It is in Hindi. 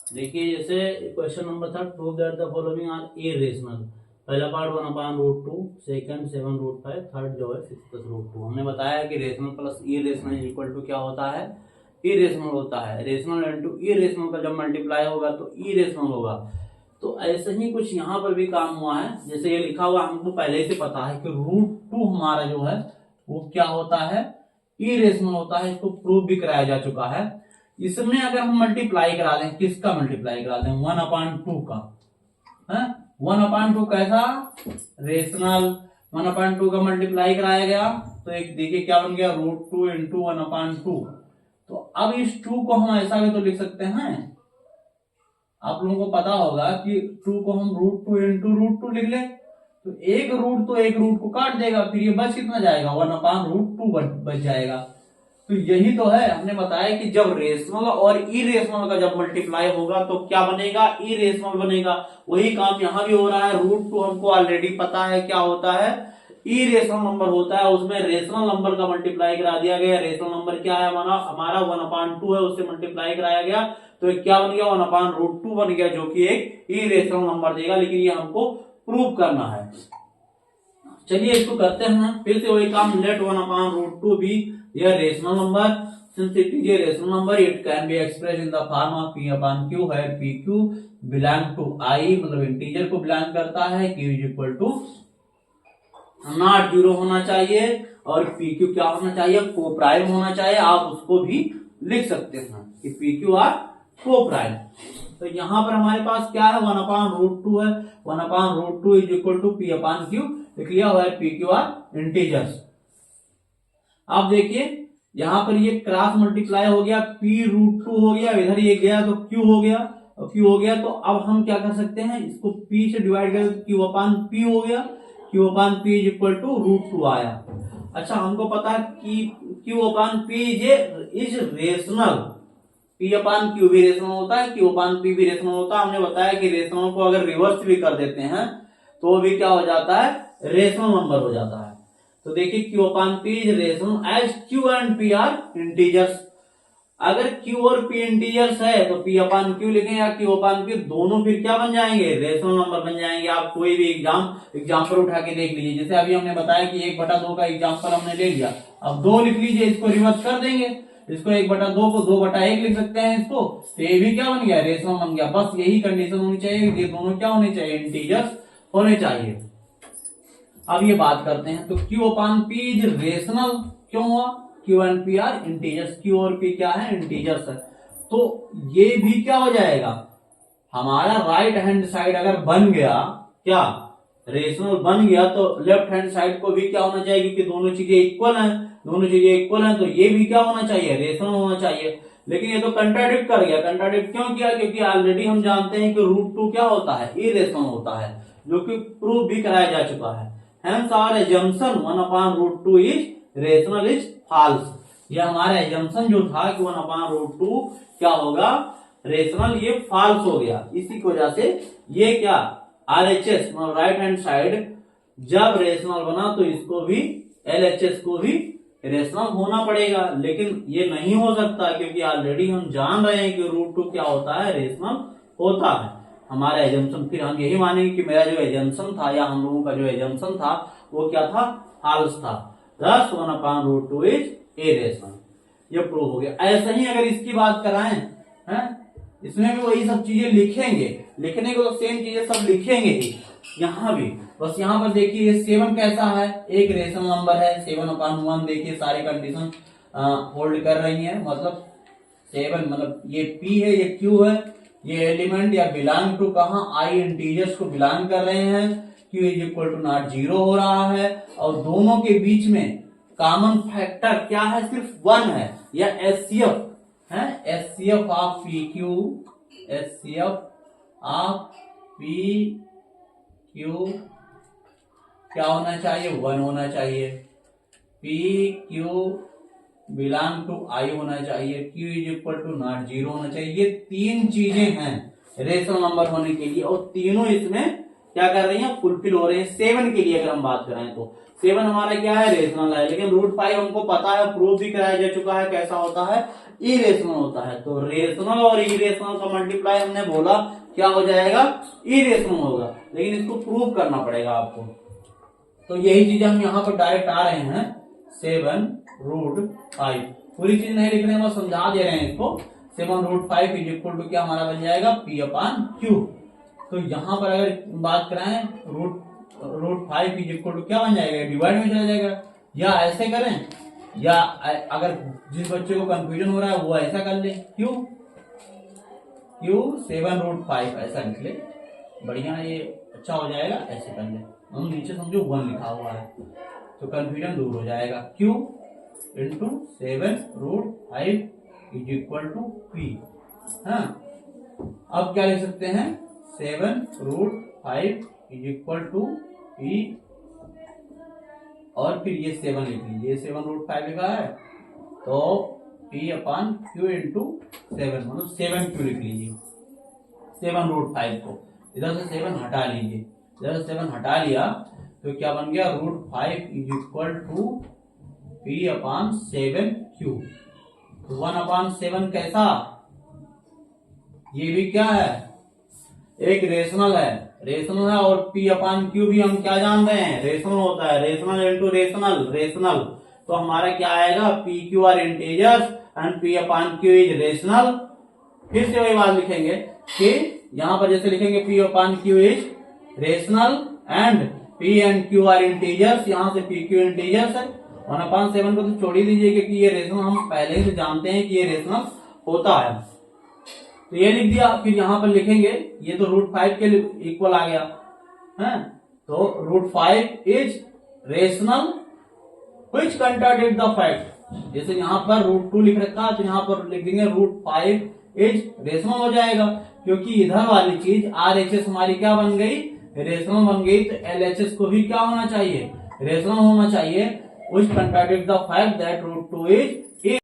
देखिए जैसे क्वेश्चन नंबर था, prove that the following are irrational. पहला पार्ट 1/√2, सेकंड 7√5, थर्ड जो है 6+√2। हमने बताया कि rational plus irrational equal to क्या होता है, इरेशनल होता है। रेशनल इंटू इरेशनल का जब मल्टीप्लाई होगा तो इरेशनल होगा। तो ऐसे ही कुछ यहाँ पर भी काम हुआ है। जैसे ये लिखा हुआ हमको पहले से पता है कि √2 हमारा जो है वो क्या होता है, इरेशनल होता है। इसको प्रूव भी कराया जा चुका है। इसमें अगर हम मल्टीप्लाई करा दें, किसका मल्टीप्लाई करा दें, 1/2 का है। 1/2 कैसा, रेशनल। 1/2 का मल्टीप्लाई कराया गया तो एक देखिए क्या बन गया, √2 इंटू 1/2। तो अब इस 2 को हम ऐसा भी तो लिख सकते हैं, आप लोगों को पता होगा कि 2 को हम √2 इंटू √2 लिख ले तो एक रूट तो एक रूट को काट देगा, फिर ये बच कितना जाएगा, 1/√2 बच जाएगा। तो यही तो है, हमने बताया कि जब रेशनल और इरेशनल का जब मल्टीप्लाई होगा तो क्या बनेगा, इरेशनल बनेगा। वही काम यहां भी हो रहा है। √2 हमको ऑलरेडी पता है क्या होता है, इरेशनल नंबर होता है। उसमें रेशनल नंबर का मल्टीप्लाई करा दिया गया। रेशनल नंबर क्या है हमारा 1/2 है, उससे मल्टीप्लाई कराया गया तो क्या बन गया, 1/√2 बन गया, जो कि एक इरेशनल नंबर देगा। लेकिन ये हमको प्रूव करना है। चलिए इसको करते हैं फिर से वही काम। लेट 1/√2 बी ये rational number, since it is a rational number it can be express in the form of P/Q है। PQ बिलोंग टू I, मतलब इंटीजर को बिलोंग करता है। Q is equal to not 0 होना चाहिए और PQ क्या होना चाहिए, को प्राइम होना चाहिए। आप उसको भी लिख सकते हैं कि PQ आर को प्राइम। तो यहां पर हमारे पास क्या है, 1/√2 है। 1/√2 इज इक्वल टू P/Q लिख लिया हुआ है। PQ are integers. आप देखिए यहां पर ये क्रॉस मल्टीप्लाई हो गया, P√2 हो गया, इधर ये गया तो Q हो गया, और Q हो गया तो अब हम क्या कर सकते हैं, इसको P से डिवाइड कर Q/P हो गया। Q/P इज इक्वल टू √2 आया। अच्छा हमको पता है कि Q/P इज रेशनल। P/Q भी रेशनल होता है, Q/P भी रेशनल होता है। हमने बताया कि रेशनल को अगर रिवर्स भी कर देते हैं तो भी क्या हो जाता है, रेशनल नंबर हो जाता है। तो देखिए Q/P is rational as Q and P are integers. अगर Q और P इंटीजर्स है तो P/Q लिखें या Q/P, दोनों फिर क्या बन जाएंगे, रेशनल नंबर बन जाएंगे। आप कोई भी एग्जाम्पल उठा के देख लीजिए। जैसे अभी हमने बताया कि 1/2 का एग्जाम्पल हमने ले लिया, अब 2 लिख लीजिए, इसको रिवर्स कर देंगे। इसको 1/2 को 2/1 लिख सकते हैं इसको, तो ये भी क्या बन गया, रेशनल बन गया। बस यही कंडीशन होनी चाहिए, ये दोनों क्या होने चाहिए, इंटीजर्स होने चाहिए। अब ये बात करते हैं तो Q/P इज रेशनल क्यों हुआ, Q and P are integers. Q और P क्या है, इंटीजर्स है। तो ये भी क्या हो जाएगा, हमारा राइट हैंड साइड अगर बन गया, क्या रेशनल बन गया, तो लेफ्ट हैंड साइड को भी क्या होना चाहिए, क्योंकि दोनों चीजें इक्वल हैं, दोनों चीजें इक्वल हैं, तो ये भी क्या होना चाहिए, रेशनल होना चाहिए। लेकिन ये तो कंट्राडिक्ट कर गया। कंट्राडिक्ट क्यों किया, क्योंकि ऑलरेडी हम जानते हैं कि √2 क्या होता है, इरेशनल होता है, जो कि प्रूव भी कराया जा चुका है। Hence our assumption 1/√2 is rational is false। ये हमारा एजम्पशन जो था कि 1/√2 क्या होगा, रेशनल, ये फॉल्स हो गया। इसी की वजह से ये क्या, RHS राइट हैंड साइड जब रेशनल बना तो इसको भी, LHS को भी रेशनल होना पड़ेगा। लेकिन ये नहीं हो सकता क्योंकि ऑलरेडी हम जान रहे हैं कि √2 क्या होता है, रेशनल होता है। हमारा एजम्पशन, फिर हम यही मानेंगे कि मेरा जो एजम्पशन था या हम लोगों का जो एजम्पशन था वो क्या था, फॉल्स था। thus 1/√2 is irrational. ये प्रूव हो गया। ऐसा ही अगर इसकी बात कराएं, हैं, इसमें भी वही सब चीजें लिखेंगे, लिखने को तो सेम चीजें सब लिखेंगे ही यहां भी। बस यहां पर देखिए 7 कैसा है, एक रेशनल नंबर है। 7/1 देखिए सारी कंडीशन होल्ड कर रही है, मतलब 7 मतलब ये P है, ये Q है, ये एलिमेंट या बिलोंग टू कहां, I इंटीजर्स को बिलोंग कर रहे हैं। Q is equal to not 0 हो रहा है, और दोनों के बीच में कॉमन फैक्टर क्या है, सिर्फ 1 है, या HCF है, HCF of PQ, HCF of PQ क्या होना चाहिए, 1 होना चाहिए। PQ बिलोंग टू I होना चाहिए। Q is equal to not 0 होना चाहिए। ये 3 चीजें हैं रेशनल नंबर होने के लिए, और तीनों इसमें क्या कर रही हैं, फुलफिल हो रहे हैं। 7 के लिए अगर हम बात करें तो 7 हमारा क्या है, रेशनल है। लेकिन √5 हमको पता है, प्रूव भी कराया जा चुका है कैसा होता है, इरेशनल होता है। तो रेशनल और इरेशनल का मल्टीप्लाई हमने बोला क्या हो जाएगा, इरेशनल होगा, लेकिन इसको प्रूव करना पड़ेगा आपको। तो यही चीज हम यहाँ पर डायरेक्ट आ रहे हैं 7√5। पूरी चीज नहीं लिख रहे हैं, बस समझा दे रहे हैं इसको। 7√5 इज इक्वल टू क्या हमारा बन जाएगा, P/Q। तो यहाँ पर अगर बात कराएं √5 इज इक्वल टू क्या बन जाएगा, डिवाइड में चला जाएगा। या ऐसे करें, या अगर जिस बच्चे को कंफ्यूजन हो रहा है वो ऐसा कर ले, Q 7√5 ऐसा लिख ले, बढ़िया ये अच्छा हो जाएगा। ऐसे कर ले, हम नीचे समझो 1 लिखा हुआ है तो कंफ्यूजन दूर हो जाएगा। Q into 7√5 is equal to P। हाँ, अब क्या लिख सकते हैं, 7√5 इज इक्वल टू P और फिर ये 7 लिख लीजिए, 7√5 लिखा है तो P/Q इंटू 7, मतलब 7Q लिख लीजिए। 7√5 को इधर से 7 हटा लीजिए, इधर से 7 हटा लिया तो क्या बन गया, √5 इज इक्वल टू P/7Q। 1/7 कैसा, ये भी क्या है, एक रेशनल है, रेशनल है। और P/Q भी हम क्या जान रहे हैं, रेशनल होता है, रेशनल इंटू रेशनल, रेशनल। तो हमारा क्या आएगा, PQ are integers and P/Q is rational. फिर से वही बात लिखेंगे कि यहां पर जैसे लिखेंगे P/Q is rational and P and Q are integers, यहां से PQ इंटीजर्स है। 1/7 को तो छोड़ ही दीजिए क्योंकि ये रेशनल हम पहले ही से जानते हैं कि ये रेशनल होता है। तो ये लिख दिया। फिर यहां पर लिखेंगे, ये तो √5 के इक्वल आ गया है, तो √5 is rational which contradict the fact. जैसे यहाँ पर √2 लिख रखा है तो यहाँ पर लिख देंगे √5 इज रेशनल हो जाएगा, क्योंकि इधर वाली चीज RHS हमारी क्या बन गई, रेशनल बन गई। तो LHS को भी क्या होना चाहिए, रेशनल होना चाहिए। Which contradict the fact that √2 is